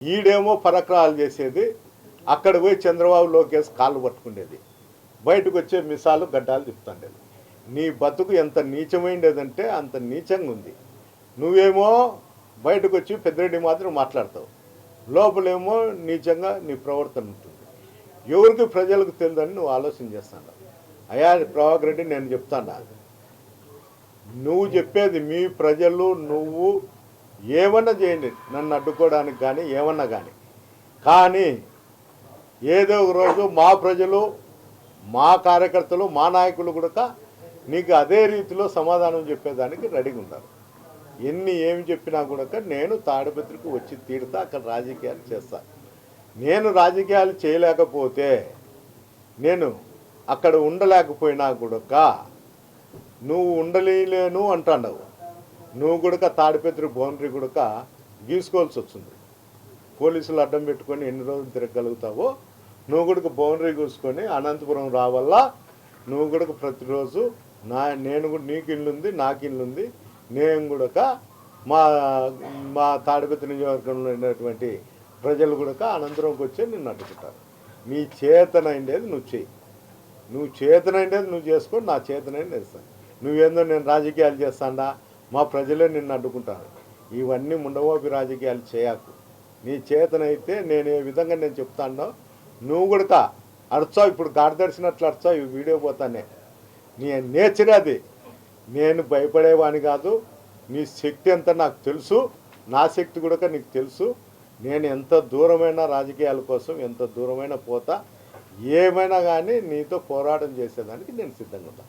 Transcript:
ఈడేమో పరక్రాలు చేసేది, అక్కడ పోయి చంద్రబాబు లోకేష్ కాళ్ళు పట్టుకునేది, బయటకు వచ్చే మిసాలు గడ్డాలు తిప్పుతుండేది. నీ బతుకు ఎంత నీచమైండేదంటే అంత నీచంగా ఉంది. నువ్వేమో బయటకు వచ్చి పెద్దిరెడ్డి మాత్రం మాట్లాడతావు, లోపలేమో నీచంగా నీ ప్రవర్తన ఉంటుంది. ఎవరికి ప్రజలకు తెలియదని నువ్వు ఆలోచన చేస్తాను. అయ్యా ప్రభాకర్ రెడ్డి, నేను చెప్తాను, నువ్వు చెప్పేది మీ ప్రజలు, నువ్వు ఏమన్నా చేయండి నన్ను అడ్డుకోవడానికి కానీ ఏమన్నా కానీ ఏదో ఒక రోజు మా ప్రజలు, మా కార్యకర్తలు, మా నాయకులు కూడా నీకు అదే రీతిలో సమాధానం చెప్పేదానికి రెడీగా ఉన్నారు. ఏమి చెప్పినా కూడా నేను తాడిపత్రికి వచ్చి తీరుతా, అక్కడ రాజకీయాలు చేస్తా. నేను రాజకీయాలు చేయలేకపోతే, నేను అక్కడ ఉండలేకపోయినా కూడా నువ్వు ఉండలేను అంటున్నావు. నువ్వు కూడా తాడిపత్రి బౌండరీ కూడా గీసుకోవాల్సి వస్తుంది. పోలీసులు అడ్డం పెట్టుకొని ఎన్ని రోజులు తిరగలుగుతావో నువ్వు కూడా బౌండరీ గీసుకొని అనంతపురం రావాలా. నువ్వు కూడా ప్రతిరోజు నేను కూడా నీకు ఇల్లుంది, నాకు ఇల్లుంది, నేను కూడా మా తాడిపత్రి నియోజకవర్గంలో ఉన్నటువంటి ప్రజలు కూడా అనంతపురంకి వచ్చి నిన్ను అడ్డుకుంటారు. నీ చేతనైండేది నువ్వు చెయ్యి, నువ్వు చేతనైండేది నువ్వు చేసుకొని నా చేతనైంది చేస్తాను. నువ్వేందో నేను రాజకీయాలు చేస్తాడా, మా ప్రజలే నిన్ను అడ్డుకుంటాను, ఇవన్నీ ముండవోపి రాజకీయాలు చేయకు. నీ చేతనైతే నేను ఏ విధంగా నేను చెప్తానో నువ్వు కూడా అడుచావు. ఇప్పుడు గాడిదర్శినట్లు అడుచావు, ఈ వీడియో పోతానే. నీ నేచర్ అది. నేను భయపడేవాని కాదు. నీ శక్తి ఎంత నాకు తెలుసు, నా శక్తి కూడా నీకు తెలుసు. నేను ఎంత దూరమైన రాజకీయాల కోసం ఎంత దూరమైన పోతా, ఏమైనా కానీ నీతో పోరాటం చేసేదానికి నేను సిద్ధంగా ఉంటాను.